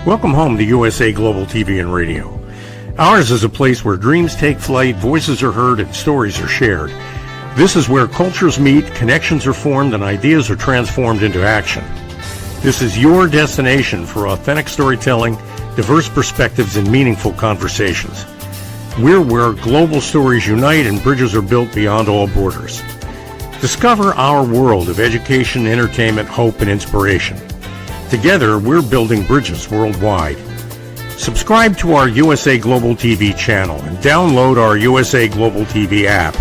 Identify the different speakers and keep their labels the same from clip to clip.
Speaker 1: Welcome home to USA Global TV and Radio. Ours is a place where dreams take flight, voices are heard, and stories are shared. This is where cultures meet, connections are formed, and ideas are transformed into action. This is your destination for authentic storytelling, diverse perspectives, and meaningful conversations. We're where global stories unite and bridges are built beyond all borders. Discover our world of education, entertainment, hope, and inspiration. Together, we're building bridges worldwide. Subscribe to our USA Global TV channel and download our USA Global TV app.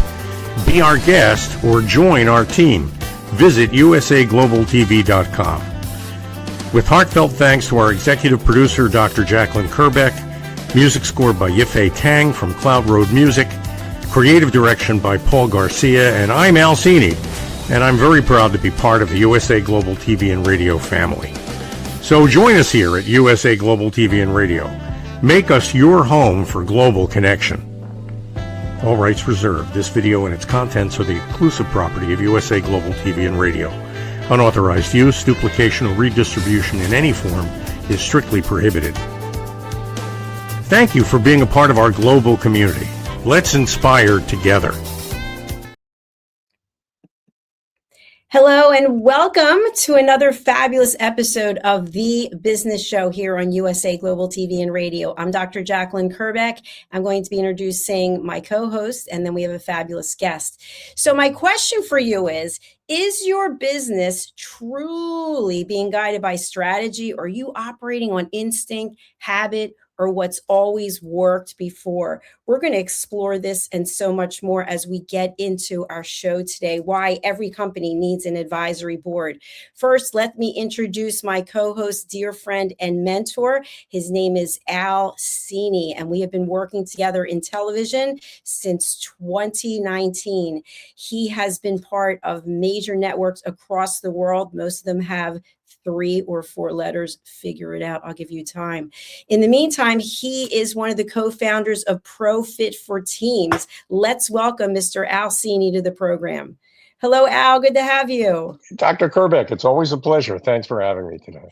Speaker 1: Be our guest or join our team. Visit usaglobaltv.com. With heartfelt thanks to our executive producer, Dr. Jacqueline Kerbeck, music scored by Yifei Tang from Cloud Road Music, creative direction by Paul Garcia, and I'm Al Cini, and I'm very proud to be part of the USA Global TV and Radio family. So join us here at USA Global TV and Radio. Make us your home for global connection. All rights reserved. This video and its contents are the exclusive property of USA Global TV and Radio. Unauthorized use, duplication, or redistribution in any form is strictly prohibited. Thank you for being a part of our global community. Let's inspire together.
Speaker 2: Hello and welcome to another fabulous episode of The Business Show here on USA Global TV and Radio. I'm Dr. Jacqueline Kerbeck. I'm going to be introducing my co-host, and then we have a fabulous guest. So my question for you is your business truly being guided by strategy, or are you operating on instinct, habit, or what's always worked before? We're going to explore this and so much more as we get into our show today, why every company needs an advisory board. First, let me introduce my co-host, dear friend and mentor. His name is Al Cini, and we have been working together in television since 2019. He has been part of major networks across the world. Most of them have 3 or 4 letters. Figure it out. I'll give you time. In the meantime, he is one of the co-founders of ProFit for Teams. Let's welcome Mr. Al Cini to the program. Hello, Al. Good to have you.
Speaker 3: Dr. Kerbeck, it's always a pleasure. Thanks for having me today.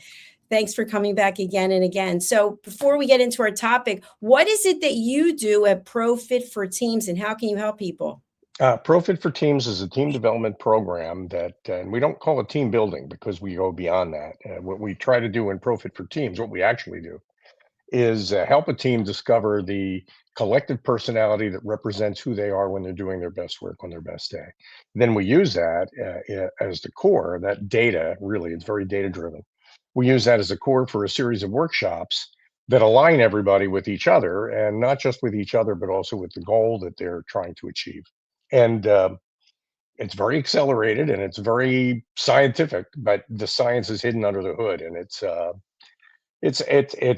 Speaker 2: Thanks for coming back again and again. So before we get into our topic, what is it that you do at ProFit for Teams, and how can you help people?
Speaker 3: ProFit for Teams is a team development program that, and we don't call it team building because we go beyond that. What we try to do in ProFit for Teams, what we actually do, is help a team discover the collective personality that represents who they are when they're doing their best work on their best day. Then we use that as the core, that data, really, it's very data driven. We use that as a core for a series of workshops that align everybody with each other, and not just with each other, but also with the goal that they're trying to achieve. And it's very accelerated and it's very scientific, but the science is hidden under the hood, and it's a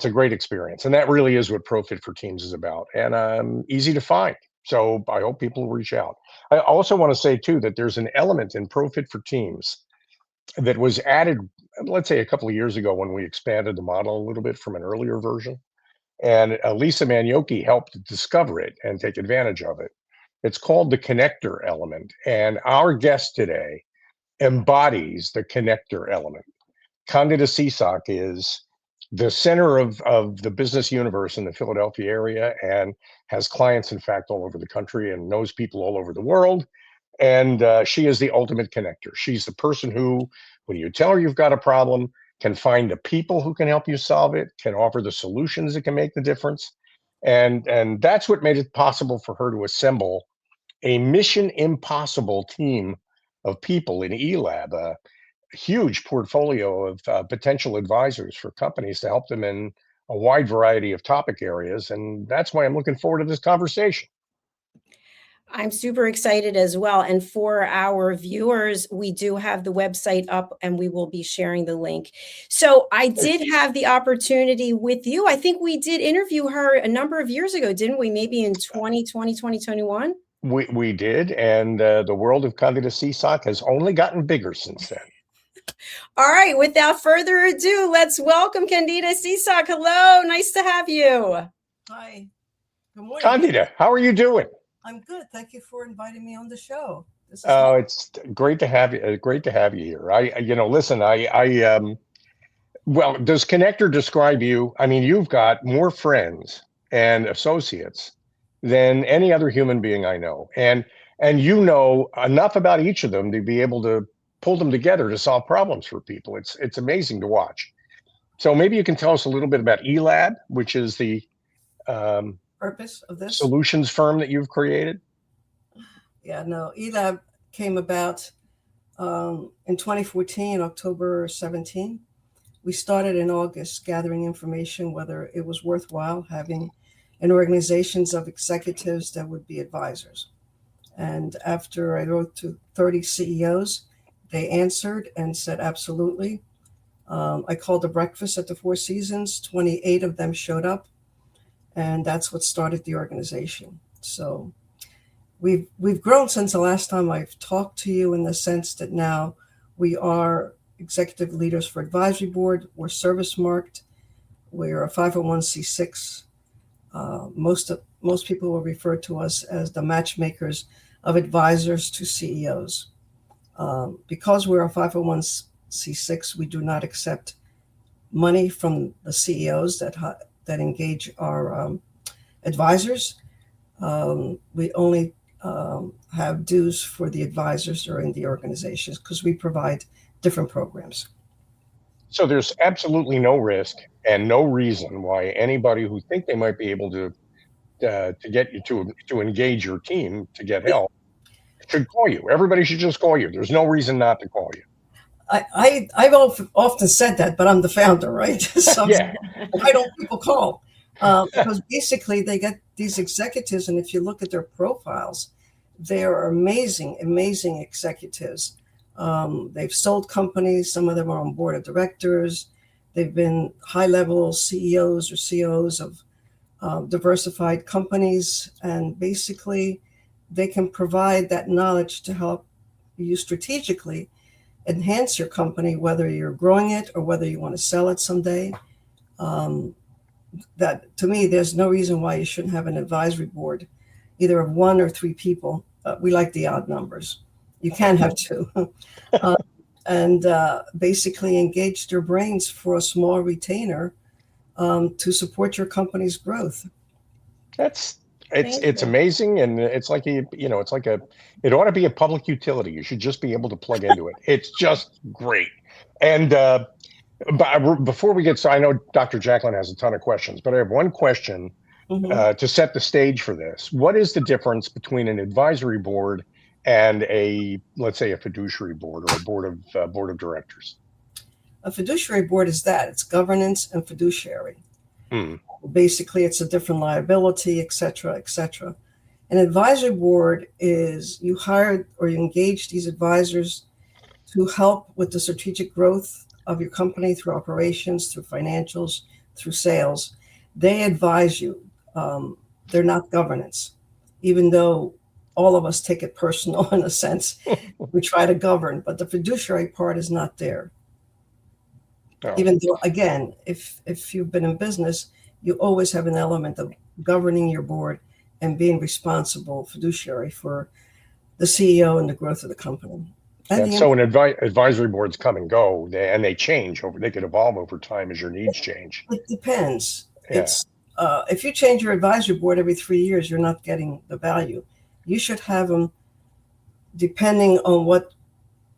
Speaker 3: great experience. And that really is what ProFit for Teams is about, and easy to find. So I hope people will reach out. I also want to say too that there's an element in ProFit for Teams that was added, let's say, a couple of years ago when we expanded the model a little bit from an earlier version. And Lisa Manioki helped discover it and take advantage of it. It's called the connector element, and our guest today embodies the connector element. Candida Cisak is the center of the business universe in the Philadelphia area, and has clients, in fact, all over the country, and knows people all over the world. And she is the ultimate connector. She's the person who, when you tell her you've got a problem, can find the people who can help you solve it, can offer the solutions that can make the difference. And that's what made it possible for her to assemble a mission impossible team of people in eLab, a huge portfolio of potential advisors for companies to help them in a wide variety of topic areas. And that's why I'm looking forward to this conversation.
Speaker 2: I'm super excited as well. And for our viewers, we do have the website up and we will be sharing the link. So I did have the opportunity with you. I think we did interview her a number of years ago, didn't we? Maybe in 2020, 2021?
Speaker 3: We did. And the world of Candida Cisak has only gotten bigger since then.
Speaker 2: All right. Without further ado, let's welcome Candida Cisak. Hello. Nice to have you.
Speaker 4: Hi. Good morning.
Speaker 3: Candida, how are you doing?
Speaker 4: I'm good. Thank you for inviting me on the show.
Speaker 3: It's great to have you. Great to have you here. Listen, Well, does connector describe you? I mean, you've got more friends and associates than any other human being I know. And you know enough about each of them to be able to pull them together to solve problems for people. It's amazing to watch. So maybe you can tell us a little bit about ELAB, which is the
Speaker 4: Purpose of this?
Speaker 3: solutions firm that you've created.
Speaker 4: Yeah, no, ELAB came about in 2014, October 17. We started in August gathering information whether it was worthwhile having an organizations of executives that would be advisors. And after I wrote to 30 CEOs, they answered and said, absolutely. I called a breakfast at the Four Seasons. 28 of them showed up, and that's what started the organization. So we've grown since the last time I've talked to you, in the sense that now we are executive leaders for advisory board. We're service marked. We're a 501c6. Most people will refer to us as the matchmakers of advisors to CEOs. Because we're a 501c6, we do not accept money from the CEOs that engage our advisors. We only have dues for the advisors during the organizations, because we provide different programs.
Speaker 3: So there's absolutely no risk and no reason why anybody who think they might be able to get you to engage your team to get help should call you. Everybody should just call you. There's no reason not to call you.
Speaker 4: I've often said that, but I'm the founder, right? So
Speaker 3: Yeah.
Speaker 4: why don't people call? Because basically they get these executives, and if you look at their profiles, they are amazing, amazing executives. They've sold companies. Some of them are on board of directors. They've been high-level CEOs or COOs of diversified companies, and basically they can provide that knowledge to help you strategically enhance your company, whether you're growing it or whether you want to sell it someday. That, to me, there's no reason why you shouldn't have an advisory board, either of 1 or 3 people. We like the odd numbers. You can have 2. And basically engage their brains for a small retainer to support your company's growth.
Speaker 3: It's amazing, and it's like it ought to be a public utility. You should just be able to plug into it. It's just great. And but before we get started, I know Dr. Jacqueline has a ton of questions, but I have one question to set the stage for this. What is the difference between an advisory board and let's say a fiduciary board, or a board of directors?
Speaker 4: A fiduciary board is that. It's governance and fiduciary. Basically, it's a different liability, et cetera, et cetera. An advisory board is you hire or you engage these advisors to help with the strategic growth of your company through operations, through financials, through sales. They advise you. They're not governance, even though all of us take it personal in a sense. We try to govern, but the fiduciary part is not there.
Speaker 3: Oh.
Speaker 4: Even though, again, if you've been in business, you always have an element of governing your board and being responsible fiduciary for the CEO and the growth of the company. And
Speaker 3: so an advisory boards come and go, and they change they could evolve over time as your needs change.
Speaker 4: It depends.
Speaker 3: Yeah.
Speaker 4: It's if you change your advisory board every 3 years, you're not getting the value. You should have them depending on what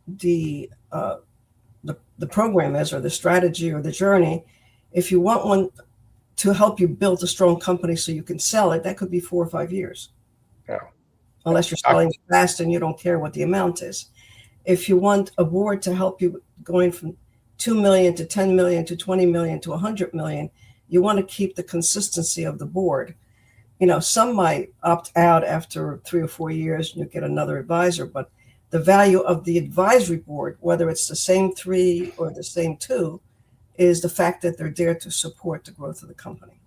Speaker 4: the program is, or the strategy, or the journey. If you want one to help you build a strong company so you can sell it, that could be 4 or 5 years.
Speaker 3: Yeah.
Speaker 4: Unless you're selling fast and you don't care what the amount is. If you want a board to help you going from 2 million to 10 million to 20 million to 100 million, you want to keep the consistency of the board. Some might opt out after 3 or 4 years and you get another advisor, but the value of the advisory board, whether it's the same 3 or the same 2, is the fact that they're there to support the growth of the company.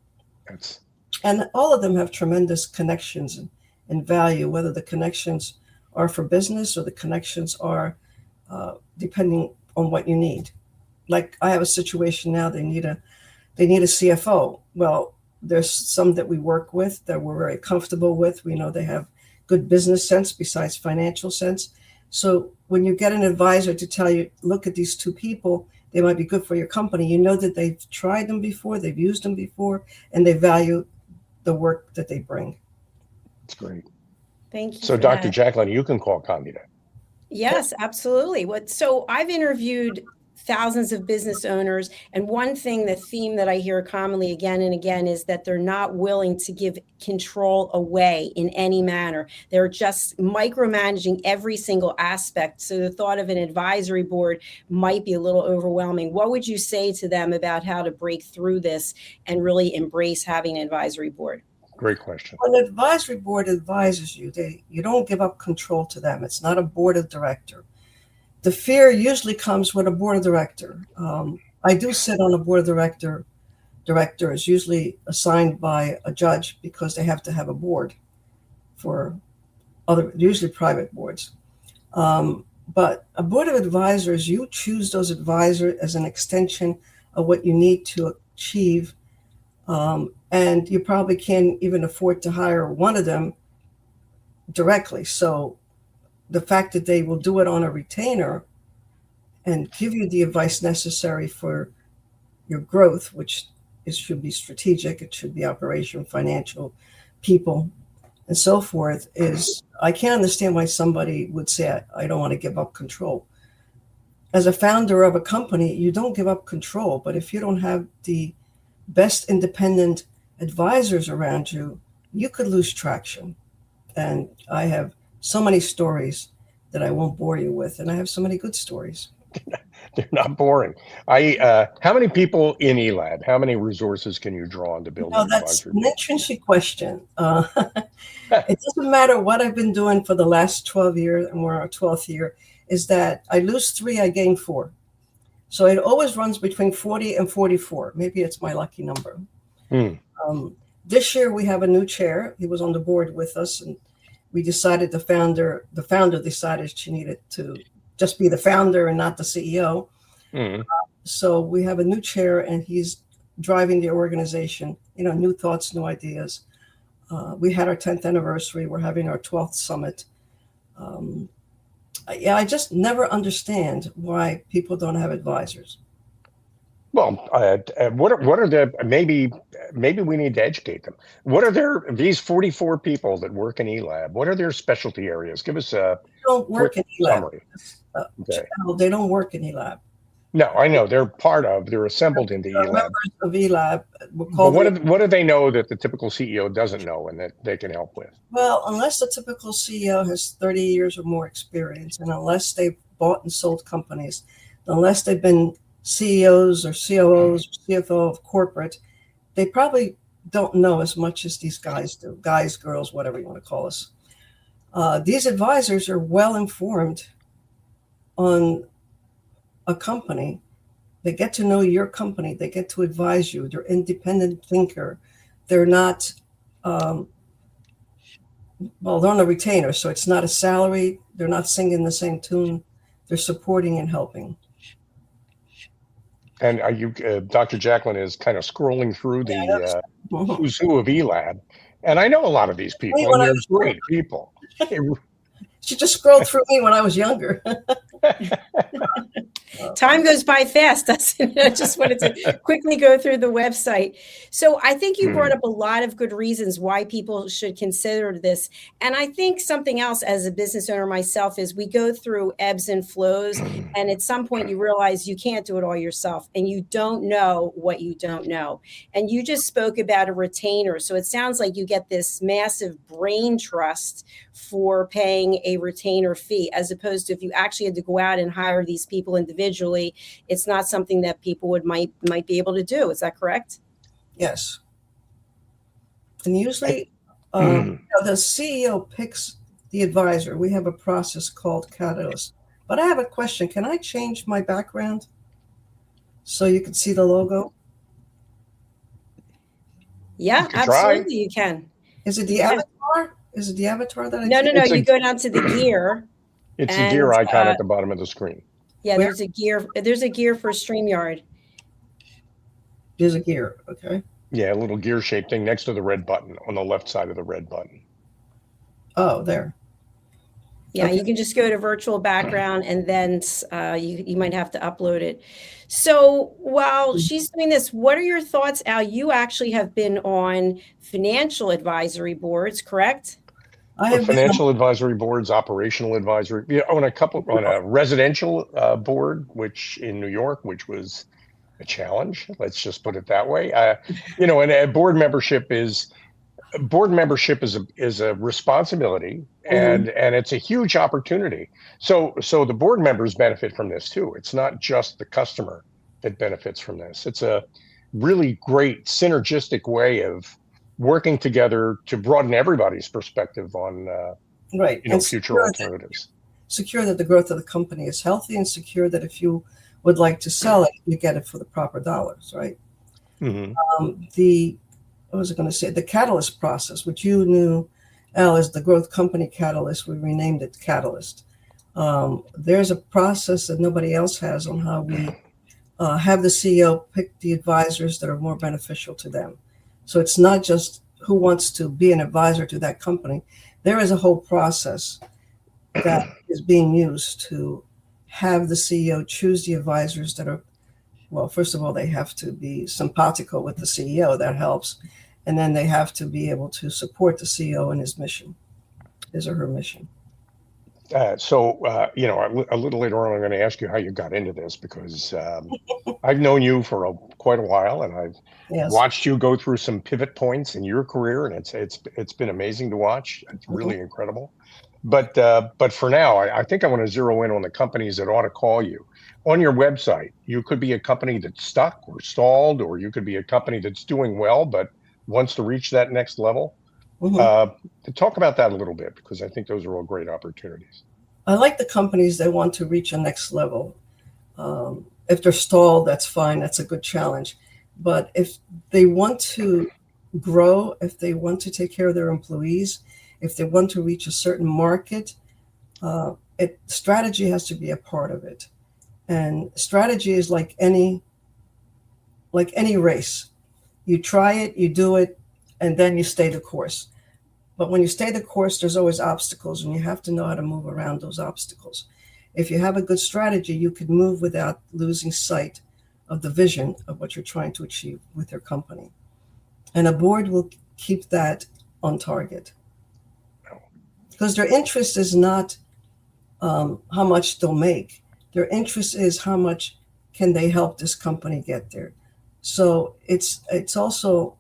Speaker 4: And all of them have tremendous connections and value, whether the connections are for business or the connections are depending on what you need. Like I have a situation now, they need a CFO. Well, there's some that we work with that we're very comfortable with. We know they have good business sense besides financial sense. So when you get an advisor to tell you, look at these 2 people, they might be good for your company. You know that they've tried them before, they've used them before, and they value the work that they bring.
Speaker 3: That's great.
Speaker 2: Thank you
Speaker 3: So,
Speaker 2: for
Speaker 3: Dr.
Speaker 2: that.
Speaker 3: Jacqueline, you can call Candida.
Speaker 2: Yes, absolutely. So I've interviewed thousands of business owners, and one thing, the theme that I hear commonly again and again is that they're not willing to give control away in any manner. They're just micromanaging every single aspect. So the thought of an advisory board might be a little overwhelming. What would you say to them about how to break through this and really embrace having an advisory board?
Speaker 3: Great question.
Speaker 4: When an advisory board advises you, you don't give up control to them. It's not a board of director. The fear usually comes with a board of director. I do sit on a board of directors, usually assigned by a judge, because they have to have a board for usually private boards. But a board of advisors, you choose those advisors as an extension of what you need to achieve. And you probably can't even afford to hire one of them directly. So the fact that they will do it on a retainer and give you the advice necessary for your growth, which should be strategic, it should be operation, financial, people, and so forth, I can't understand why somebody would say, I don't want to give up control. As a founder of a company, you don't give up control, but if you don't have the best independent advisors around you, you could lose traction. And I have so many stories that I won't bore you with, and I have so many good stories.
Speaker 3: They're not boring. How many people in eLab? How many resources can you draw on to build an
Speaker 4: That's
Speaker 3: advisory
Speaker 4: an
Speaker 3: board?
Speaker 4: intrinsic question. It doesn't matter what I've been doing for the last 12 years, and we're our 12th year, is that I lose 3, I gain 4. So it always runs between 40 and 44. Maybe it's my lucky number. This year we have a new chair. He was on the board with us, and we decided the founder decided she needed to just be the founder and not the CEO. So we have a new chair, and he's driving the organization, new thoughts, new ideas. We had our 10th anniversary. We're having our 12th summit. I just never understand why people don't have advisors.
Speaker 3: Well, what are the maybe we need to educate them. What are these 44 people that work in eLab? What are their specialty areas? Give us a quick summary.
Speaker 4: Okay. They don't work in eLab.
Speaker 3: No, I know they're assembled into eLab.
Speaker 4: Members of eLab.
Speaker 3: But what do they know that the typical CEO doesn't know and that they can help with?
Speaker 4: Well, unless the typical CEO has 30 years or more experience, and unless they've bought and sold companies, unless they've been CEOs or COOs or CFO of corporate, they probably don't know as much as these guys do. Guys, girls, whatever you want to call us. These advisors are well informed on a company. They get to know your company. They get to advise you. They're independent thinker. They're not, they're on a retainer, so it's not a salary. They're not singing the same tune. They're supporting and helping.
Speaker 3: And Dr. Jacqueline is kind of scrolling through the who's who of eLab. And I know a lot of these people, and they're great people.
Speaker 4: She just scrolled through me when I was younger.
Speaker 2: Time goes by fast, doesn't it? I just wanted to quickly go through the website. So I think you brought up a lot of good reasons why people should consider this. And I think something else as a business owner myself is we go through ebbs and flows. And at some point you realize you can't do it all yourself and you don't know what you don't know. And you just spoke about a retainer. So it sounds like you get this massive brain trust for paying a retainer fee, as opposed to if you actually had to go out and hire these people individually, it's not something that people might be able to do. Is that correct?
Speaker 4: Yes. And usually the CEO picks the advisor. We have a process called Catalyst. But I have a question. Can I change my background so you can see the logo?
Speaker 2: Yeah, absolutely. You can.
Speaker 4: Is it the avatar? Is it the avatar that I
Speaker 2: No. You go down to the gear.
Speaker 3: It's the gear icon at the bottom of the screen.
Speaker 2: Yeah, there's a gear for StreamYard.
Speaker 4: There's a gear, okay.
Speaker 3: Yeah, a little gear shaped thing next to the red button on the left side of the red button.
Speaker 4: Oh, there.
Speaker 2: Yeah,
Speaker 4: Okay.
Speaker 2: you can just go to virtual background and then you might have to upload it. So while she's doing this, what are your thoughts, Al? You actually have been on financial advisory boards, correct?
Speaker 4: I have been
Speaker 3: Financial advisory boards, operational advisory, on a residential board, which in New York, which was a challenge. Let's just put it that way. And a board membership is a responsibility,
Speaker 4: Mhm.
Speaker 3: and it's a huge opportunity. So the board members benefit from this too. It's not just the customer that benefits from this. It's a really great synergistic way of working together to broaden everybody's perspective on
Speaker 4: Right. And
Speaker 3: future alternatives.
Speaker 4: secure that the growth of the company is healthy, and secure that if you would like to sell it, you get it for the proper dollars, right?
Speaker 3: Mm-hmm.
Speaker 4: What was I going to say? The catalyst process, which you knew, Al, is the growth company catalyst. We renamed it Catalyst. There's a process that nobody else has on how we have the CEO pick the advisors that are more beneficial to them. So it's not just who wants to be an advisor to that company. There is a whole process that is being used to have the CEO choose the advisors that are, well, first of all, they have to be simpatico with the CEO. That helps. And then they have to be able to support the CEO in his mission, his or her mission.
Speaker 3: A little later on, I'm going to ask you how you got into this, because I've known you for quite a while, and I've
Speaker 4: Yes.
Speaker 3: watched you go through some pivot points in your career, and it's been amazing to watch. It's really incredible. But for now, I think I want to zero in on the companies that ought to call you. On your website, you could be a company that's stuck or stalled, or you could be a company that's doing well but wants to reach that next level. To talk about that a little bit, because I think those are all great opportunities.
Speaker 4: I like the companies that want to reach a next level. If they're stalled, that's fine. That's a good challenge. But if they want to grow, if they want to take care of their employees, if they want to reach a certain market, strategy has to be a part of it. And strategy is like any race. You try it, you do it, and then you stay the course. But when you stay the course, there's always obstacles, and you have to know how to move around those obstacles. If you have a good strategy, you can move without losing sight of the vision of what you're trying to achieve with your company. And a board will keep that on target. Because their interest is not how much they'll make. Their interest is how much can they help this company get there. So it's also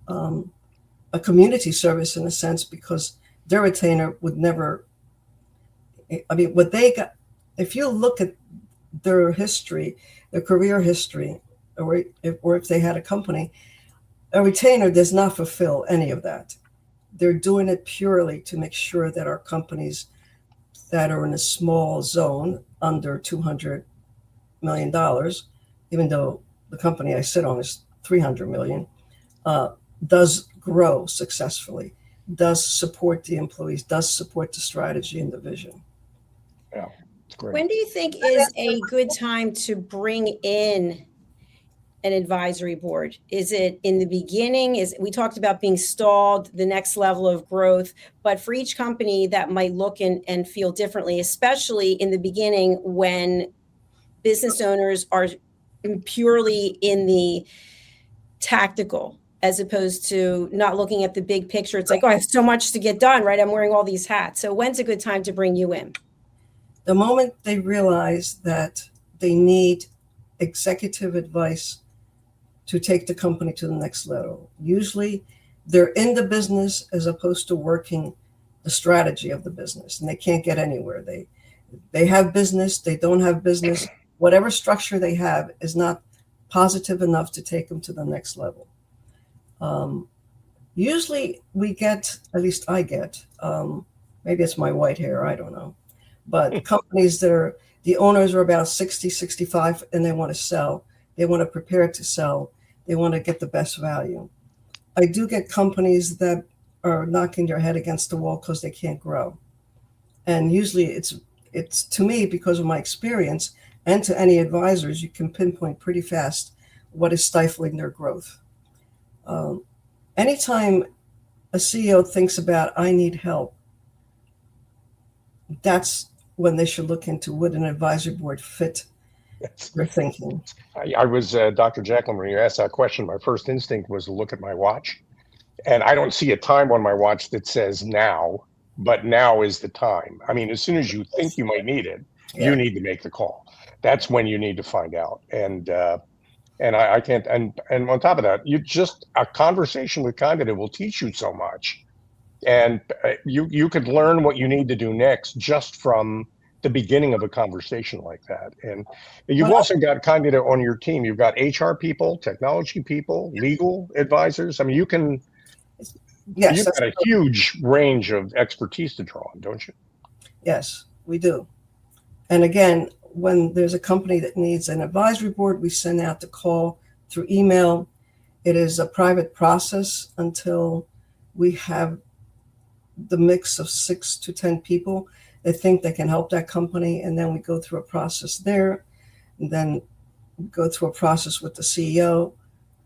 Speaker 4: a community service in a sense, because their retainer would never, what they got, if you look at their history, their career history, or if they had a company, a retainer does not fulfill any of that. They're doing it purely to make sure that our companies that are in a small zone under $200 million, even though the company I sit on is $300 million, does grow successfully, does support the employees, does support the strategy and the vision.
Speaker 3: Yeah, it's great.
Speaker 2: When do you think is a good time to bring in an advisory board? Is it in the beginning? We talked about being stalled, the next level of growth, but for each company that might look and feel differently, especially in the beginning when business owners are purely in the tactical, as opposed to not looking at the big picture. It's like, oh, I have so much to get done, right? I'm wearing all these hats. So when's a good time to bring you in?
Speaker 4: The moment they realize that they need executive advice to take the company to the next level. Usually they're in the business as opposed to working the strategy of the business, and they can't get anywhere. They have business, they don't have business. Whatever structure they have is not positive enough to take them to the next level. Usually we get, at least I get, maybe it's my white hair, I don't know, but companies that the owners are about 60, 65, and they want to sell. They want to prepare to sell. They want to get the best value. I do get companies that are knocking their head against the wall because they can't grow. And usually it's to me, because of my experience, and to any advisors, you can pinpoint pretty fast what is stifling their growth. Anytime a CEO thinks about, I need help, that's when they should look into would an advisory board fit their thinking.
Speaker 3: I was Dr. Jacqueline, when you asked that question, my first instinct was to look at my watch. And I don't see a time on my watch that says now, but now is the time. I mean, as soon as you think you might need it, you need to make the call. That's when you need to find out. And I can't, and on top of that, a conversation with candidate will teach you so much. And you could learn what you need to do next just from the beginning of a conversation like that. And you've also got candidate on your team. You've got HR people, technology people, legal advisors. I mean, you've got a huge range of expertise to draw on, don't you?
Speaker 4: Yes, we do. And again, when there's a company that needs an advisory board, we send out the call through email. It is a private process until we have the mix of 6 to 10 people that think they can help that company. And then we go through a process there, and then go through a process with the CEO.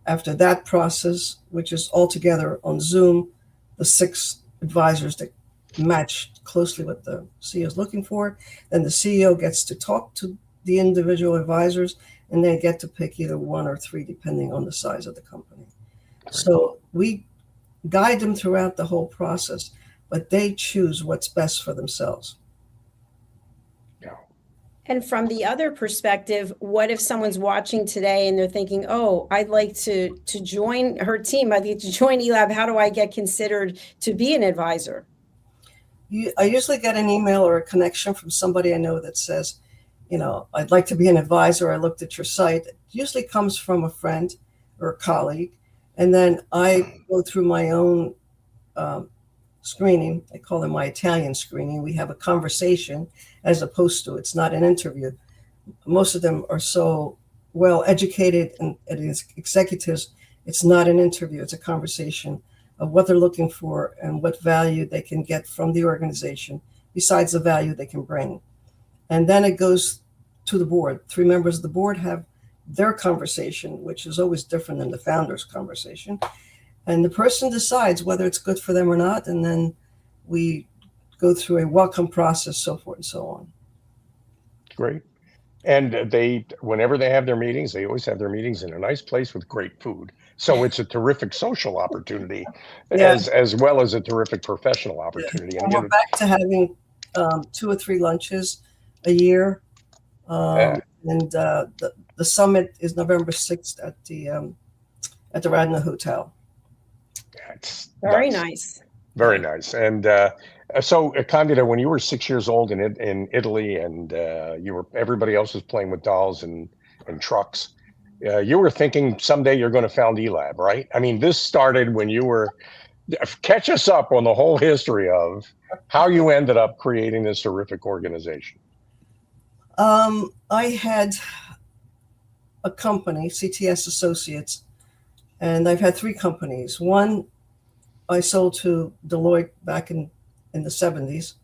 Speaker 4: After that process, which is all together on Zoom, the 6 advisors that match closely what the CEO is looking for, then the CEO gets to talk to the individual advisors, and they get to pick either 1 or 3, depending on the size of the company. So we guide them throughout the whole process, but they choose what's best for themselves.
Speaker 2: And from the other perspective, what if someone's watching today and they're thinking, oh, I'd like to join her team. I'd like to join eLab. How do I get considered to be an advisor?
Speaker 4: I usually get an email or a connection from somebody I know that says, I'd like to be an advisor. I looked at your site. It usually comes from a friend or a colleague. And then I go through my own screening. I call it my Italian screening. We have a conversation as opposed to, it's not an interview. Most of them are so well educated and executives. It's not an interview. It's a conversation of what they're looking for and what value they can get from the organization besides the value they can bring. And then it goes to the board. 3 members of the board have their conversation, which is always different than the founder's conversation. And the person decides whether it's good for them or not. And then we go through a welcome process, so forth and so on. Great.
Speaker 3: And whenever they have their meetings, they always have their meetings in a nice place with great food. So it's a terrific social opportunity as well as a terrific professional opportunity.
Speaker 4: And we're back to having 2 or 3 lunches a year. And the summit is November 6th at the Radnor Hotel.
Speaker 3: It's
Speaker 2: very nice.
Speaker 3: Very nice. And so, Candida, when you were 6 years old in Italy, and everybody else was playing with dolls and trucks, you were thinking someday you're going to found eLab, right? I mean, this started when you were. Catch us up on the whole history of how you ended up creating this terrific organization.
Speaker 4: I had a company, CTS Associates, and I've had 3 companies. One I sold to Deloitte back in the 70s.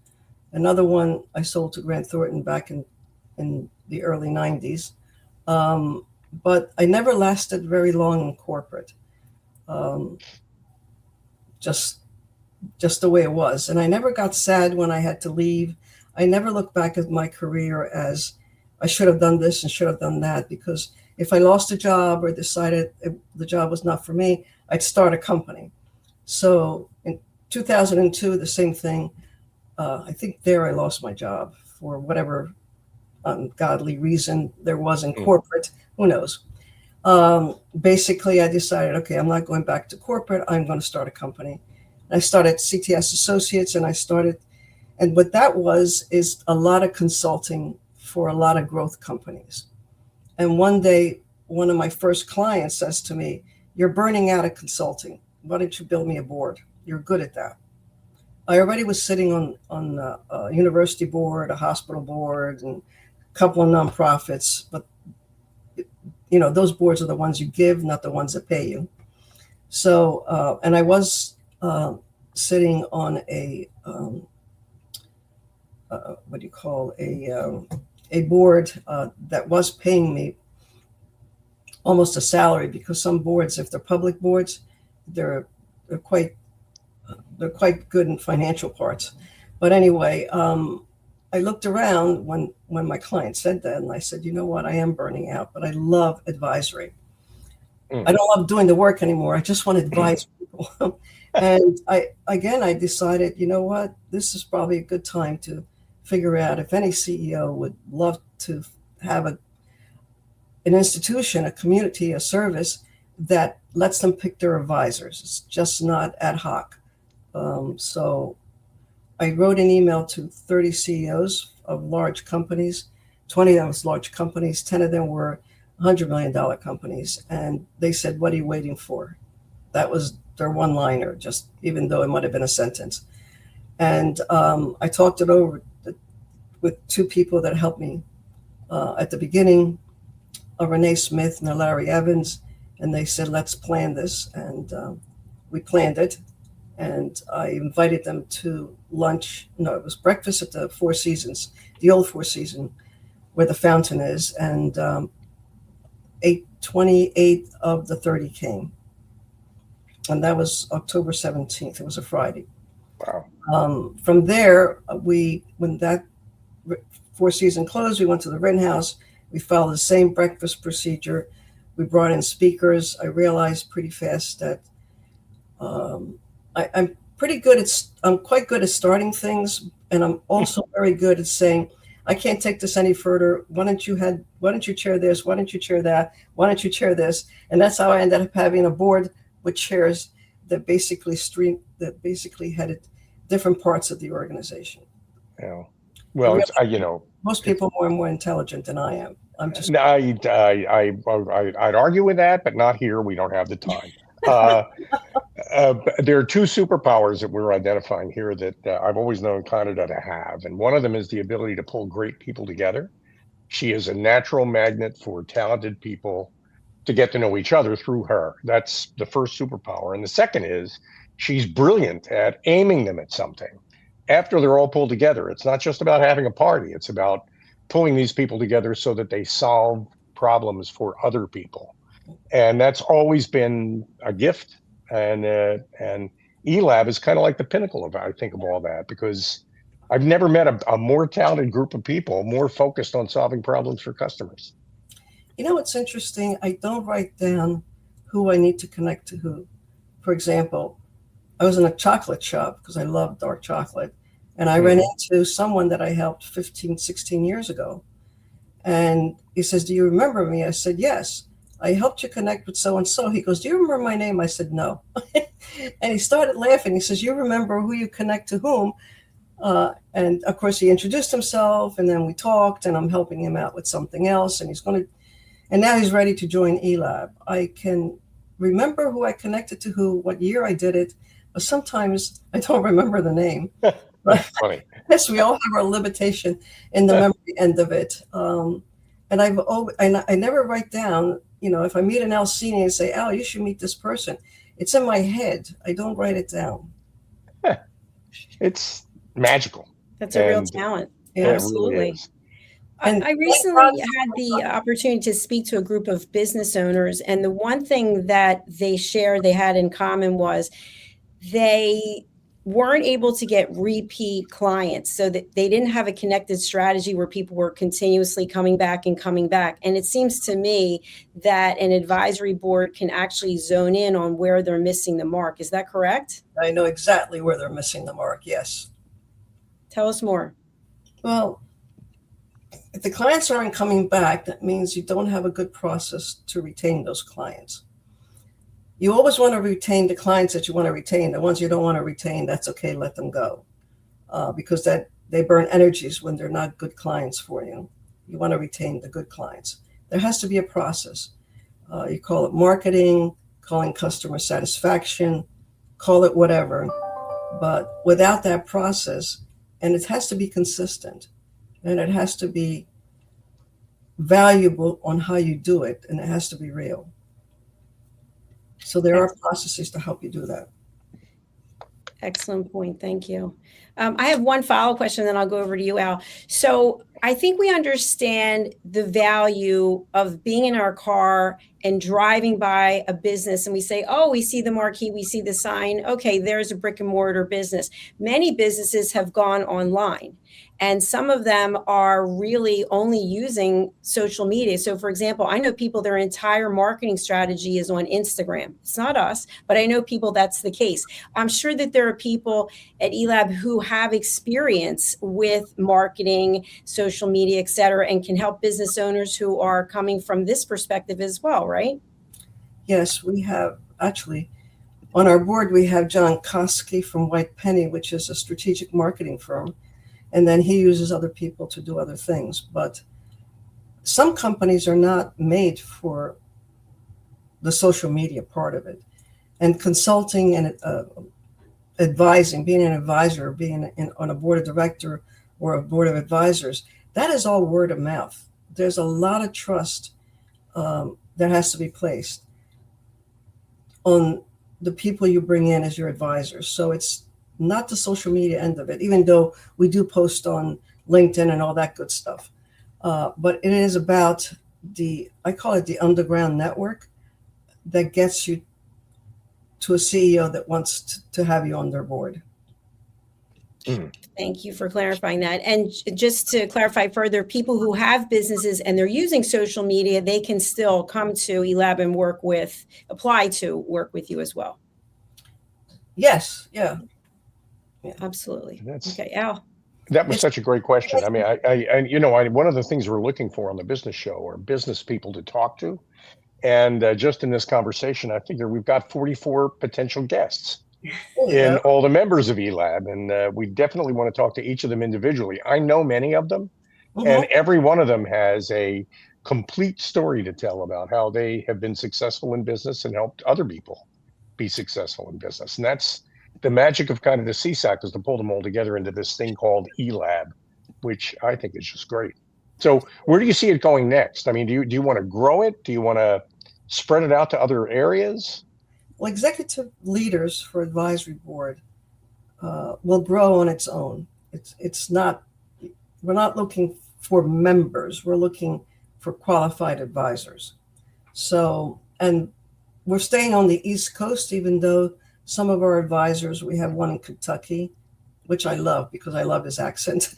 Speaker 4: Another one I sold to Grant Thornton back in the early 90s. But I never lasted very long in corporate. Just the way it was. And I never got sad when I had to leave. I never look back at my career as I should have done this and should have done that, because if I lost a job or decided the job was not for me, I'd start a company. So in 2002, the same thing. I think there I lost my job for whatever ungodly reason there was in corporate. Who knows? Basically, I decided, okay, I'm not going back to corporate. I'm going to start a company. I started CTS Associates, and what that is a lot of consulting for a lot of growth companies. And one day, one of my first clients says to me, "You're burning out of consulting. Why don't you build me a board? You're good at that." I already was sitting on a university board, a hospital board, and a couple of nonprofits. But, those boards are the ones you give, not the ones that pay you. So, and I was sitting on a board that was paying me almost a salary, because some boards, if they're public boards, they're quite good in financial parts. But anyway, I looked around when my client said that, and I said, you know what, I am burning out, but I love advisory. I don't love doing the work anymore. I just want to advise people. And I decided, you know what, this is probably a good time to figure out if any CEO would love to have an institution, a community, a service that lets them pick their advisors. It's just not ad hoc. So I wrote an email to 30 CEOs of large companies. 20 of those large companies, 10 of them were $100 million companies. And they said, what are you waiting for? That was their one-liner, just even though it might have been a sentence. And I talked it over with two people that helped me at the beginning, Renee Smith and Larry Evans. And they said, let's plan this. And we planned it. And I invited them to lunch. No, it was breakfast at the Four Seasons, the old Four Seasons, where the fountain is. And 28 of the 30 came. And that was October 17th. It was a Friday.
Speaker 3: Wow.
Speaker 4: From there, when that Four Seasons closed, we went to the Rittenhouse. We followed the same breakfast procedure. We brought in speakers. I realized pretty fast that I'm quite good at starting things, and I'm also very good at saying, I can't take this any further. Why don't you chair this? Why don't you chair that? Why don't you chair this? And that's how I ended up having a board with chairs that basically headed different parts of the organization.
Speaker 3: Yeah. Well,
Speaker 4: really, most people are more intelligent than I am. I'm just.
Speaker 3: I'd argue with that, but not here. We don't have the time. There are two superpowers that we're identifying here that I've always known Canada to have. And one of them is the ability to pull great people together. She is a natural magnet for talented people to get to know each other through her. That's the first superpower. And the second is she's brilliant at aiming them at something. After they're all pulled together, it's not just about having a party. It's about pulling these people together so that they solve problems for other people. And that's always been a gift. And eLab is kind of like the pinnacle of, I think, of all that, because I've never met a more talented group of people, more focused on solving problems for customers.
Speaker 4: You know, what's interesting, I don't write down who I need to connect to who. For example, I was in a chocolate shop because I love dark chocolate. And I ran into someone that I helped 15, 16 years ago. And he says, do you remember me? I said, yes. I helped you connect with so-and-so. He goes, do you remember my name? I said, no. And he started laughing. He says, you remember who you connect to whom? And of course, he introduced himself, and then we talked, and I'm helping him out with something else. And now he's ready to join eLab. I can remember who I connected to who, what year I did it, but sometimes I don't remember the name.
Speaker 3: That's funny.
Speaker 4: Yes, we all have our limitation in the memory end of it. And I never write down, if I meet an Al senior and say, Al, you should meet this person. It's in my head. I don't write it down.
Speaker 3: It's magical.
Speaker 2: That's a real talent.
Speaker 4: Yeah,
Speaker 2: absolutely.
Speaker 3: Really is.
Speaker 2: I recently had the opportunity to speak to a group of business owners, and the one thing that they had in common was they weren't able to get repeat clients, so that they didn't have a connected strategy where people were continuously coming back. And it seems to me that an advisory board can actually zone in on where they're missing the mark. Is that correct?
Speaker 4: I know exactly where they're missing the mark. Yes.
Speaker 2: Tell us more.
Speaker 4: Well, if the clients aren't coming back, that means you don't have a good process to retain those clients. You always want to retain the clients that you want to retain. The ones you don't want to retain, that's okay, let them go. Because they burn energies when they're not good clients for you. You want to retain the good clients. There has to be a process. You call it marketing, calling customer satisfaction, call it whatever. But without that process, and it has to be consistent, and it has to be valuable on how you do it, and it has to be real. So there are processes to help you do that.
Speaker 2: Excellent point. Thank you. I have one follow-up question, then I'll go over to you, Al. So I think we understand the value of being in our car and driving by a business and we say, oh, we see the marquee, we see the sign. Okay, there's a brick and mortar business. Many businesses have gone online and some of them are really only using social media. So for example, I know people, their entire marketing strategy is on Instagram. It's not us, but I know people that's the case. I'm sure that there are people at eLab who have experience with marketing, social media, et cetera, and can help business owners who are coming from this perspective as well, right?
Speaker 4: Yes, we have actually on our board, we have John Koski from White Penny, which is a strategic marketing firm. And then he uses other people to do other things. But some companies are not made for the social media part of it. And consulting and advising, being an advisor, on a board of director or a board of advisors, that is all word of mouth. There's a lot of trust that has to be placed on the people you bring in as your advisors. So it's not the social media end of it, even though we do post on LinkedIn and all that good stuff. But it is about I call it the underground network that gets you to a CEO that wants to have you on their board.
Speaker 2: Thank you for clarifying that. And just to clarify further, people who have businesses and they're using social media, they can still come to eLab and apply to work with you as well.
Speaker 4: Yes. Yeah.
Speaker 2: Absolutely. Okay, Al.
Speaker 3: That was such a great question. I mean, one of the things we're looking for on the business show are business people to talk to. And just in this conversation, I figure we've got 44 potential guests in all the members of eLab. And we definitely want to talk to each of them individually. I know many of them, and every one of them has a complete story to tell about how they have been successful in business and helped other people be successful in business. And that's the magic of kind of the CSAC, is to pull them all together into this thing called eLab, which I think is just great. So where do you see it going next? I mean, do you want to grow it? Do you want to spread it out to other areas?
Speaker 4: Well, executive leaders for advisory board will grow on its own. It's not, we're not looking for members. We're looking for qualified advisors. So, and we're staying on the East Coast, even though some of our advisors, we have one in Kentucky, which I love because I love his accent.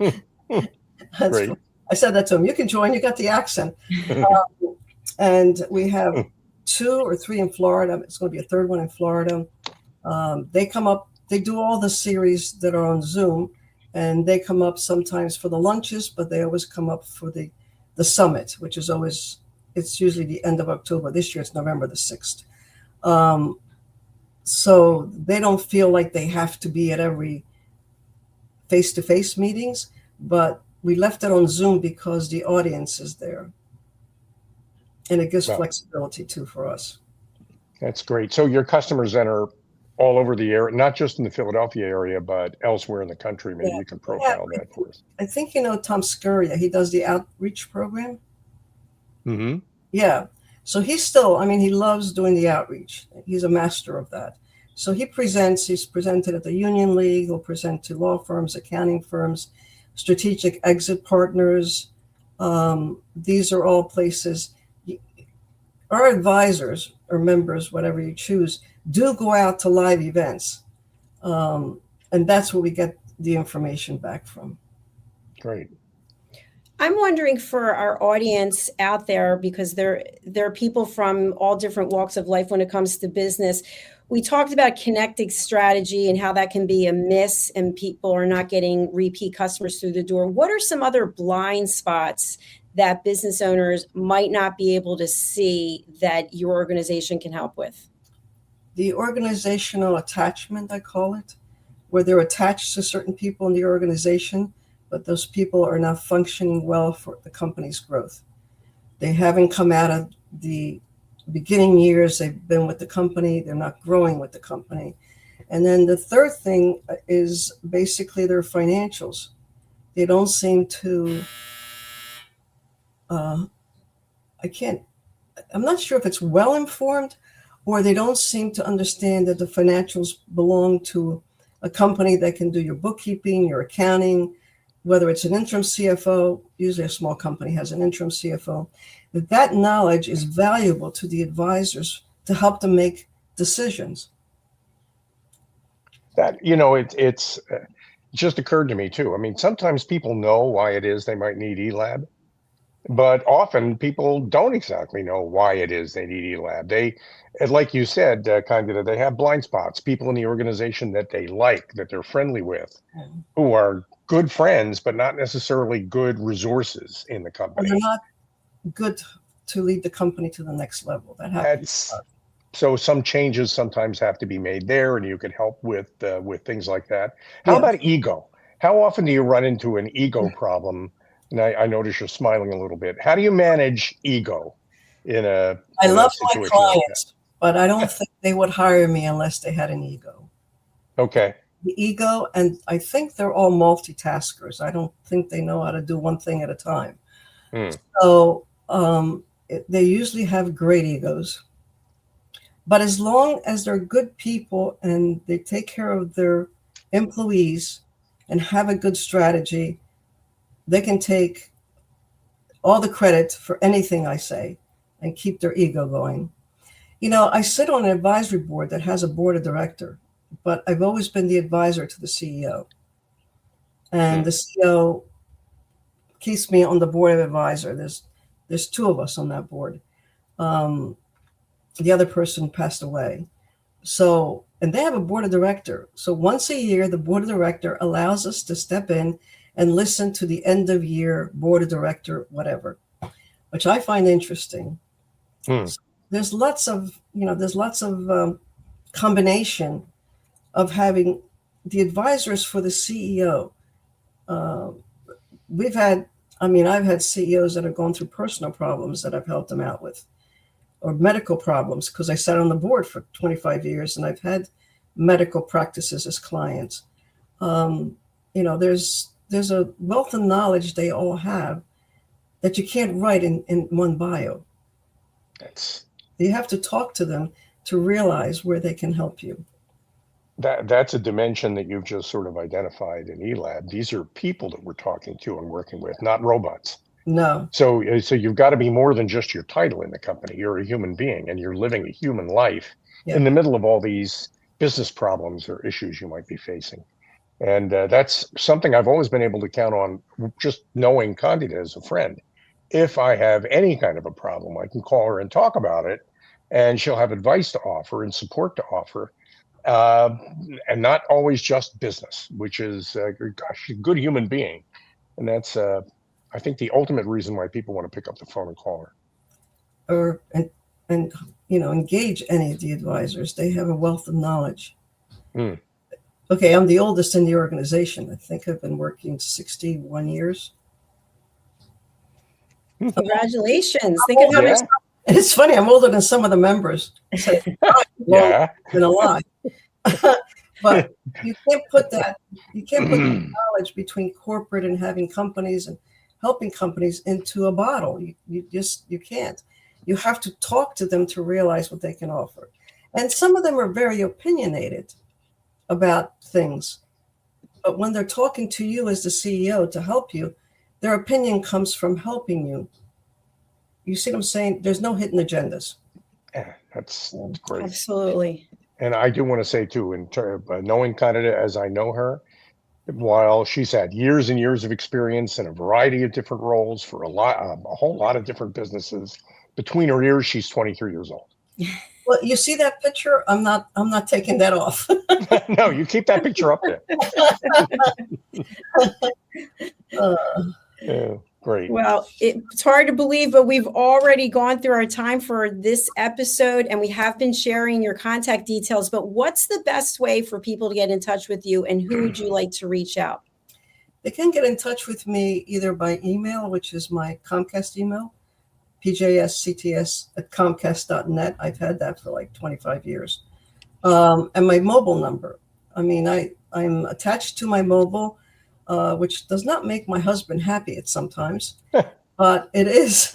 Speaker 4: Great. I said that to him. You can join. You got the accent. And we have 2 or 3 in Florida. It's going to be a third one in Florida. They come up. They do all the series that are on Zoom, and they come up sometimes for the lunches, but they always come up for the summit, which is always, it's usually the end of October. This year it's November the 6th. So they don't feel like they have to be at every face-to-face meetings, but we left it on Zoom because the audience is there. And it gives flexibility too for us.
Speaker 3: That's great. So your customers then are all over the area, not just in the Philadelphia area, but elsewhere in the country. Maybe you can profile that for us.
Speaker 4: I think you know Tom Scuria. He does the outreach program.
Speaker 3: Mm-hmm.
Speaker 4: Yeah. So he's still, I mean, he loves doing the outreach. He's a master of that. So he's presented at the Union League. He'll present to law firms, accounting firms, strategic exit partners. These are all places. Our advisors or members, whatever you choose, do go out to live events. And that's where we get the information back from.
Speaker 3: Great.
Speaker 2: I'm wondering for our audience out there, because there are people from all different walks of life when it comes to business. We talked about connecting strategy and how that can be a miss and people are not getting repeat customers through the door. What are some other blind spots that business owners might not be able to see that your organization can help with?
Speaker 4: The organizational attachment, I call it, where they're attached to certain people in the organization, but those people are not functioning well for the company's growth. They haven't come out of the beginning years. They've been with the company. They're not growing with the company. And then the third thing is basically their financials. They don't seem to, I'm not sure if it's well informed, or they don't seem to understand that the financials belong to a company that can do your bookkeeping, your accounting, whether it's an interim CFO, usually a small company has an interim CFO, that knowledge is valuable to the advisors to help them make decisions.
Speaker 3: That, it's just occurred to me too. I mean, sometimes people know why it is they might need ELAB, but often people don't exactly know why it is they need ELAB. They, and like you said, Candida, they have blind spots, people in the organization that they like, that they're friendly with, who are good friends, but not necessarily good resources in the
Speaker 4: And
Speaker 3: company.
Speaker 4: they're not good to lead the company to the next level. That happens.
Speaker 3: So some changes sometimes have to be made there, and you can help with things like that. How
Speaker 4: Yeah.
Speaker 3: about ego? How often do you run into an ego problem? And I notice you're smiling a little bit. How do you manage ego in a
Speaker 4: love my
Speaker 3: situation like
Speaker 4: clients, but I don't think they would hire me unless they had an ego.
Speaker 3: that? Okay.
Speaker 4: The ego, and I think they're all multitaskers. I don't think they know how to do one thing at a time. So they usually have great egos. But as long as they're good people and they take care of their employees and have a good strategy, they can take all the credit for anything I say and keep their ego going. I sit on an advisory board that has a board of director, but I've always been the advisor to the CEO. And the CEO keeps me on the board of advisor. There's two of us on that board. The other person passed away. So, and they have a board of director. So once a year, the board of director allows us to step in and listen to the end of year board of director, whatever, which I find interesting. So there's lots of combination of having the advisors for the CEO. I've had CEOs that have gone through personal problems that I've helped them out with, or medical problems, because I sat on the board for 25 years and I've had medical practices as clients. There's a wealth of knowledge they all have that you can't write in one bio. You have to talk to them to realize where they can help you.
Speaker 3: That's a dimension that you've just sort of identified in ELAB. These are people that we're talking to and working with, not robots.
Speaker 4: No.
Speaker 3: So you've got to be more than just your title in the company. You're a human being and you're living a human life in the middle of all these business problems or issues you might be facing. And that's something I've always been able to count on, just knowing Candida as a friend. If I have any kind of a problem, I can call her and talk about it, and she'll have advice to offer and support to offer. And not always just business, which is, gosh, a good human being. And that's, I think, the ultimate reason why people want to pick up the phone and call her.
Speaker 4: And engage any of the advisors. They have a wealth of knowledge. Okay, I'm the oldest in the organization. I think I've been working 61 years.
Speaker 2: Congratulations. Think of how much.
Speaker 4: It's funny, I'm older than some of the members.
Speaker 3: Yeah.
Speaker 4: Than a lie. But you can't put that knowledge between corporate and having companies and helping companies into a bottle. You can't. You have to talk to them to realize what they can offer. And some of them are very opinionated about things. But when they're talking to you as the CEO to help you, their opinion comes from helping you. You see what I'm saying? There's no hidden agendas.
Speaker 3: Yeah, that's great.
Speaker 2: Absolutely.
Speaker 3: And I do want to say too, in knowing Candida as I know her, while she's had years and years of experience in a variety of different roles for a whole lot of different businesses, between her ears, she's 23 years old.
Speaker 4: Well, you see that picture? I'm not taking that off.
Speaker 3: No, you keep that picture up there. Yeah, great.
Speaker 2: Well, it's hard to believe, but we've already gone through our time for this episode, and we have been sharing your contact details. But what's the best way for people to get in touch with you, and who would you like to reach out?
Speaker 4: They can get in touch with me either by email, which is my Comcast email, pjscts@comcast.net. I've had that for like 25 years. And my mobile number. I'm attached to my mobile, which does not make my husband happy at sometimes, but it is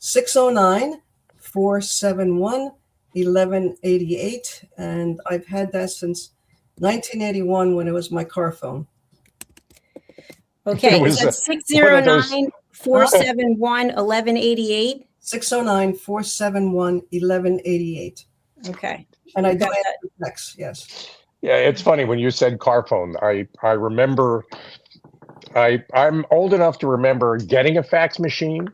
Speaker 4: 609-471-1188. And I've had that since 1981 when it was my car phone.
Speaker 2: Okay,
Speaker 3: It
Speaker 2: is
Speaker 3: was
Speaker 2: that
Speaker 3: one of those.
Speaker 2: 609-471-1188?
Speaker 4: 609-471-1188.
Speaker 2: Okay.
Speaker 4: And I
Speaker 2: You
Speaker 4: do
Speaker 2: got that?
Speaker 4: answer text, yes.
Speaker 3: Yeah, it's funny when you said car phone. I remember I'm old enough to remember getting a fax machine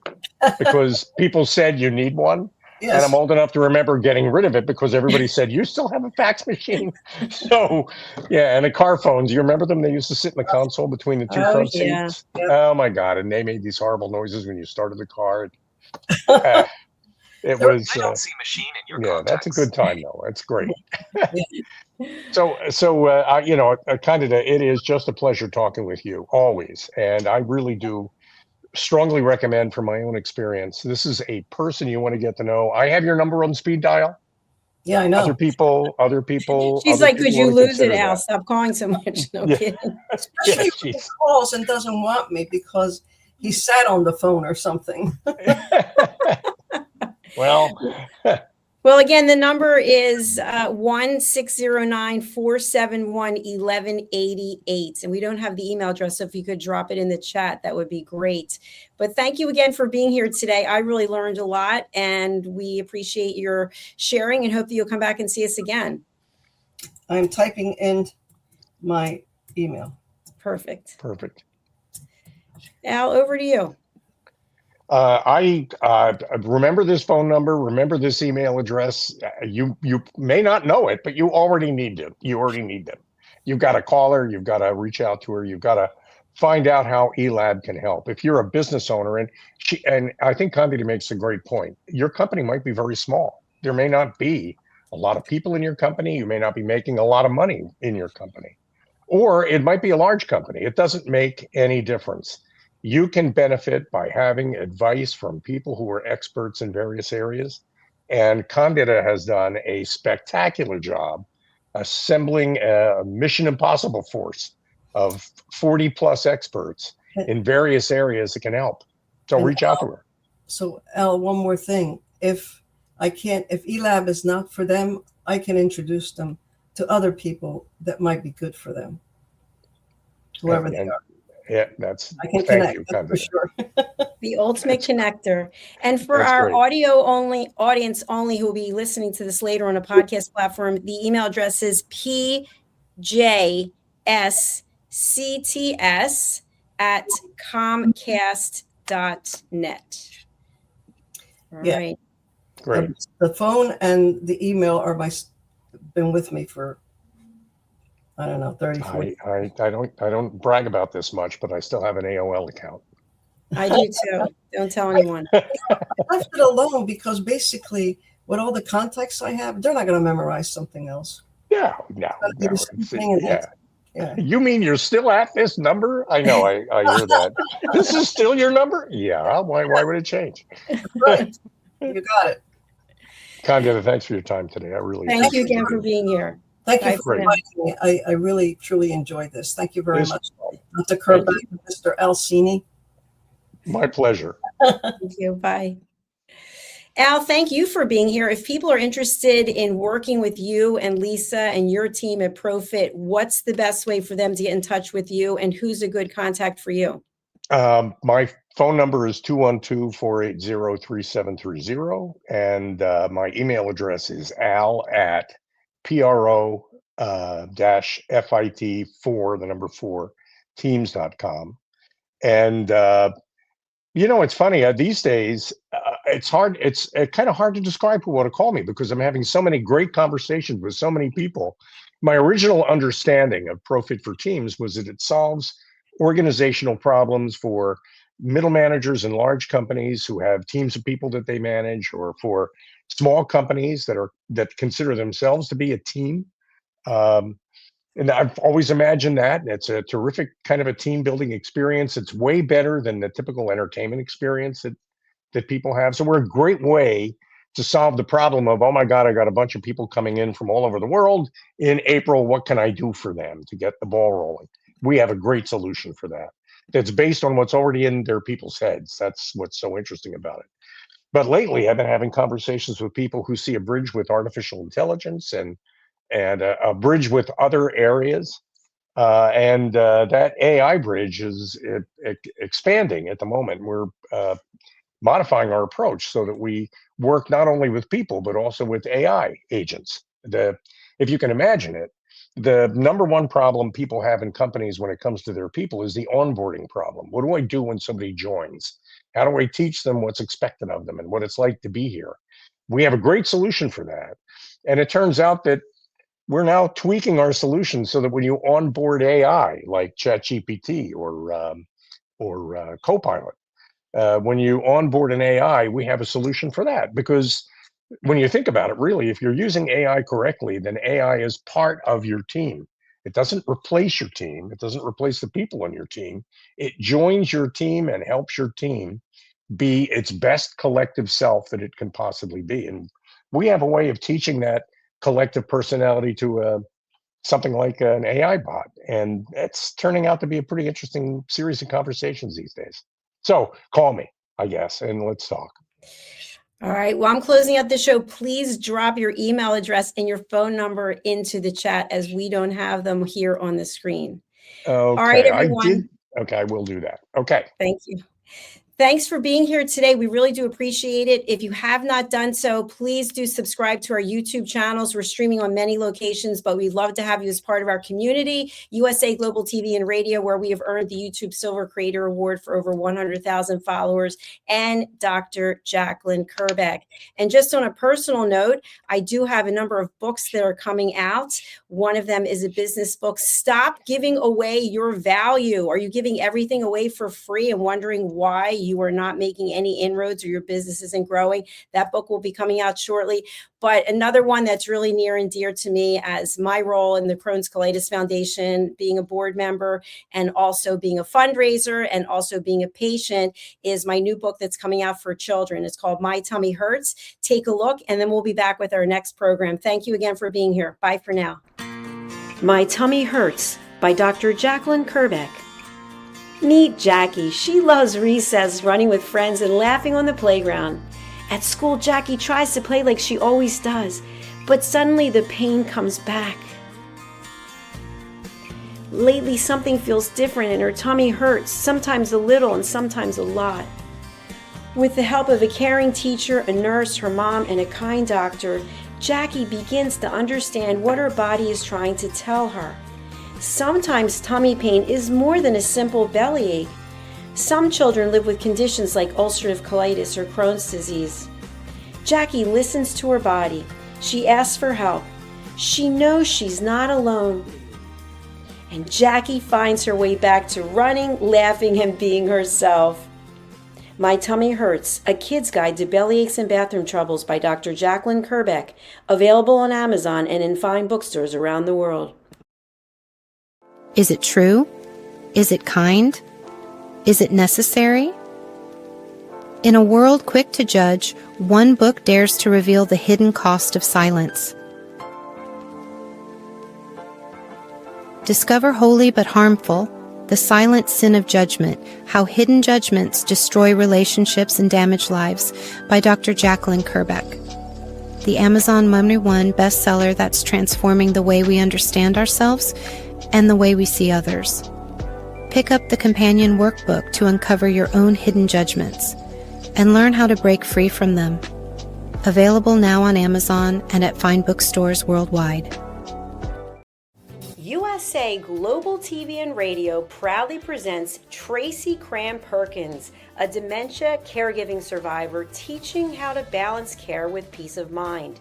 Speaker 3: because people said you need one. And I'm
Speaker 4: Yes.
Speaker 3: old enough to remember getting rid of it because everybody said, you still have a fax machine? So, yeah, and the car phones, you remember them? They used to sit in the console between the two
Speaker 2: Oh,
Speaker 3: front
Speaker 2: yeah.
Speaker 3: seats.
Speaker 4: Yep.
Speaker 3: Oh, my God. And they made these horrible noises when you started the car.
Speaker 4: Yeah.
Speaker 3: It
Speaker 4: There-
Speaker 3: was, yeah, that's a good time, though. That's great. Candida, it is just a pleasure talking with you always. And I really do strongly recommend from my own experience. This is a person you want to get to know. I have your number on speed dial.
Speaker 4: Yeah, I
Speaker 3: Other
Speaker 4: know.
Speaker 3: people, other people,
Speaker 2: She's
Speaker 3: other
Speaker 2: like, could
Speaker 3: people
Speaker 2: you
Speaker 3: ought to
Speaker 2: lose it,
Speaker 3: consider
Speaker 2: Al?
Speaker 3: that.
Speaker 2: Stop calling so much. No
Speaker 3: Yeah.
Speaker 2: kidding.
Speaker 3: Yeah,
Speaker 4: Especially when he
Speaker 3: jeez.
Speaker 4: calls and doesn't want me because he sat on the phone or something.
Speaker 3: Well,
Speaker 2: Well, again, the number is 1-609-471-1188. And we don't have the email address, so if you could drop it in the chat, that would be great. But thank you again for being here today. I really learned a lot, and we appreciate your sharing and hope that you'll come back and see us again.
Speaker 4: I'm typing in my email.
Speaker 2: Perfect.
Speaker 3: perfect.
Speaker 2: Al, over to you.
Speaker 3: I remember this phone number, remember this email address. You may not know it, but you already need them. You already need them. You've got to call her. You've got to reach out to her. You've got to find out how eLab can help. If you're a business owner, and I think Candida makes a great point. Your company might be very small. There may not be a lot of people in your company. You may not be making a lot of money in your company, or it might be a large company. It doesn't make any difference. You can benefit by having advice from people who are experts in various areas. And Candida has done a spectacular job assembling a Mission Impossible force of 40 plus experts in various areas that can help. So
Speaker 4: And
Speaker 3: reach out to her.
Speaker 4: So, Al, one more thing. If eLab is not for them, I can introduce them to other people that might be good for them, whoever they are.
Speaker 3: Yeah, that's,
Speaker 4: I can
Speaker 3: thank
Speaker 4: connect,
Speaker 3: you,
Speaker 4: that's for
Speaker 3: Candida.
Speaker 4: sure.
Speaker 2: The ultimate connector. And for
Speaker 3: That's
Speaker 2: our
Speaker 3: great.
Speaker 2: audio only audience only who will be listening to this later on a podcast platform, the email address is pjscts@comcast.net. All
Speaker 4: Yeah.
Speaker 2: right.
Speaker 3: Great.
Speaker 4: The phone and the email are been with me for, I don't know, 30, 40.
Speaker 3: I don't brag about this much, but I still have an AOL account.
Speaker 2: I do too. Don't tell anyone.
Speaker 4: I left it alone because basically with all the contacts I have, they're not going to memorize something else.
Speaker 3: No.
Speaker 4: Be the same thing and
Speaker 3: Yeah.
Speaker 4: Yeah.
Speaker 3: You mean you're still at this number? I know, I hear that. This is still your number? Yeah. Why would it change?
Speaker 4: Right. You got it.
Speaker 3: Candida, thanks for your time today. I really
Speaker 2: Thank you
Speaker 3: appreciate
Speaker 2: again for being here.
Speaker 4: Thank
Speaker 2: Bye
Speaker 4: you for
Speaker 2: for now.
Speaker 4: inviting me. I really, truly enjoyed this. Thank you very
Speaker 3: Yes.
Speaker 4: much. Dr. Kerbeck and Mr. Alcini.
Speaker 3: My pleasure.
Speaker 2: Thank you. Bye. Al, thank you for being here. If people are interested in working with you and Lisa and your team at Profit, what's the best way for them to get in touch with you, and who's a good contact for you?
Speaker 3: My phone number is 212-480-3730. And my email address is al@pro-fit4 teams.com. And it's funny these days. It's hard. It's kind of hard to describe who want to call me because I'm having so many great conversations with so many people. My original understanding of Profit for Teams was that it solves organizational problems for middle managers in large companies who have teams of people that they manage, or for small companies that consider themselves to be a team. And I've always imagined that. It's a terrific kind of a team building experience. It's way better than the typical entertainment experience that people have. So we're a great way to solve the problem of, oh my God, I got a bunch of people coming in from all over the world in April. What can I do for them to get the ball rolling? We have a great solution for that. That's based on what's already in their people's heads. That's what's so interesting about it. But lately, I've been having conversations with people who see a bridge with artificial intelligence and a bridge with other areas. And that AI bridge is expanding at the moment. We're modifying our approach so that we work not only with people, but also with AI agents. If you can imagine it, the number one problem people have in companies when it comes to their people is the onboarding problem. What do I do when somebody joins? How do I teach them what's expected of them and what it's like to be here? We have a great solution for that. And it turns out that we're now tweaking our solution so that when you onboard AI like ChatGPT or Copilot, when you onboard an AI, we have a solution for that. Because when you think about it, really, if you're using AI correctly, then AI is part of your team. It doesn't replace your team. It doesn't replace the people on your team. It joins your team and helps your team be its best collective self that it can possibly be. And we have a way of teaching that collective personality to something like an AI bot. And it's turning out to be a pretty interesting series of conversations these days. So call me, I guess, and let's talk.
Speaker 2: All right. Well, I'm closing out the show. Please drop your email address and your phone number into the chat, as we don't have them here on the screen.
Speaker 3: Okay,
Speaker 2: All right, everyone.
Speaker 3: Okay, I will do that. Okay.
Speaker 2: Thank you. Thanks for being here today. We really do appreciate it. If you have not done so, please do subscribe to our YouTube channels. We're streaming on many locations, but we'd love to have you as part of our community, USA Global TV and Radio, where we have earned the YouTube Silver Creator Award for over 100,000 followers, and Dr. Jacqueline Kerbeck. And just on a personal note, I do have a number of books that are coming out. One of them is a business book, Stop Giving Away Your Value. Are you giving everything away for free and wondering why you are not making any inroads or your business isn't growing? That book will be coming out shortly. But another one that's really near and dear to me, as my role in the Crohn's Colitis Foundation, being a board member and also being a fundraiser and also being a patient, is my new book that's coming out for children. It's called My Tummy Hurts. Take a look, and then we'll be back with our next program. Thank you again for being here. Bye for now. My Tummy Hurts by Dr. Jacqueline Kerbeck. Meet Jackie. She loves recess, running with friends and laughing on the playground. At school, Jackie tries to play like she always does, but suddenly the pain comes back. Lately, something feels different and her tummy hurts, sometimes a little and sometimes a lot. With the help of a caring teacher, a nurse, her mom, and a kind doctor, Jackie begins to understand what her body is trying to tell her. Sometimes tummy pain is more than a simple bellyache. Some children live with conditions like ulcerative colitis or Crohn's disease. Jackie listens to her body. She asks for help. She knows she's not alone. And Jackie finds her way back to running, laughing, and being herself. My Tummy Hurts, a kid's guide to bellyaches and bathroom troubles by Dr. Jacqueline Kerbeck, available on Amazon and in fine bookstores around the world.
Speaker 5: Is it true? Is it kind? Is it necessary? In a world quick to judge, one book dares to reveal the hidden cost of silence. Discover holy but harmful, The Silent Sin of Judgment, How Hidden Judgments Destroy Relationships and Damage Lives by Dr. Jacqueline Kerbeck. The Amazon #1 bestseller that's transforming the way we understand ourselves and the way we see others. Pick up the companion workbook to uncover your own hidden judgments and learn how to break free from them. Available now on Amazon and at fine bookstores worldwide.
Speaker 2: USA Global TV and Radio proudly presents Tracy Cram-Perkins, a dementia caregiving survivor teaching how to balance care with peace of mind.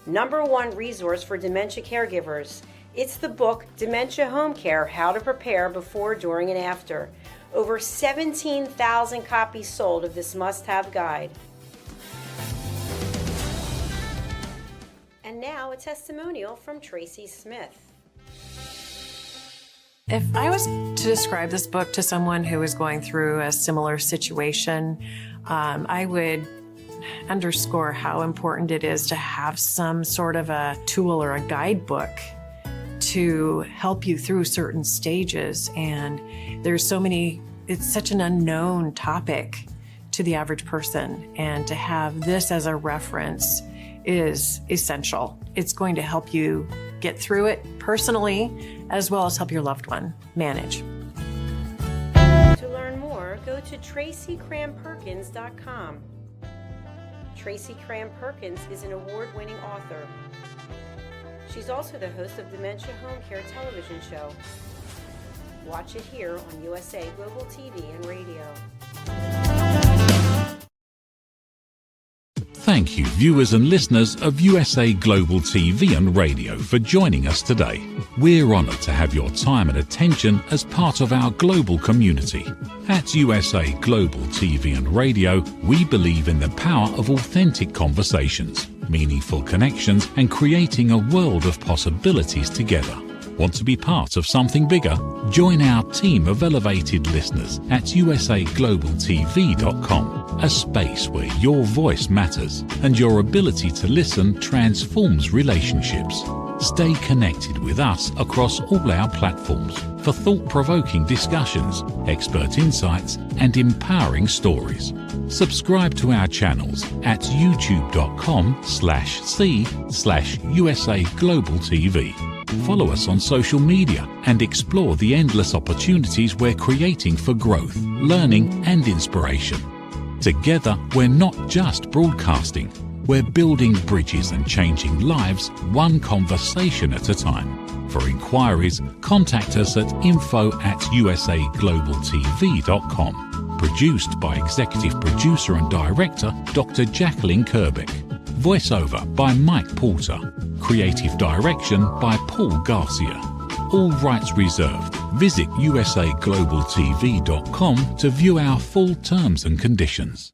Speaker 2: #1 resource for dementia caregivers. It's the book Dementia Home Care: How to Prepare Before, During, and After. Over 17,000 copies sold of this must-have guide. And now a testimonial from Tracy Smith.
Speaker 6: If I was to describe this book to someone who is going through a similar situation, I would underscore how important it is to have some sort of a tool or a guidebook to help you through certain stages. And there's so many, it's such an unknown topic to the average person. And to have this as a reference is essential. It's going to help you get through it personally, as well as help your loved one manage.
Speaker 2: To learn more, go to TracyCramPerkins.com. Tracy Cram-Perkins is an award-winning author. She's also the host of Dementia Home Care television show. Watch it here on USA Global TV and Radio.
Speaker 7: Thank you, viewers and listeners of USA Global TV and Radio, for joining us today. We're honoured to have your time and attention as part of our global community. At USA Global TV and Radio, we believe in the power of authentic conversations, meaningful connections, and creating a world of possibilities together. Want to be part of something bigger? Join our team of elevated listeners at USAGlobalTV.com, a space where your voice matters and your ability to listen transforms relationships. Stay connected with us across all our platforms for thought-provoking discussions, expert insights, and empowering stories. Subscribe to our channels at youtube.com/c/USAGlobalTV. Follow us on social media and explore the endless opportunities we're creating for growth, learning, and inspiration. Together, we're not just broadcasting, we're building bridges and changing lives one conversation at a time. For inquiries, contact us at info@usaglobaltv.com. Produced by Executive Producer and Director Dr. Jacqueline Kerbeck. Voiceover by Mike Porter. Creative direction by Paul Garcia. All rights reserved. Visit usaglobaltv.com to view our full terms and conditions.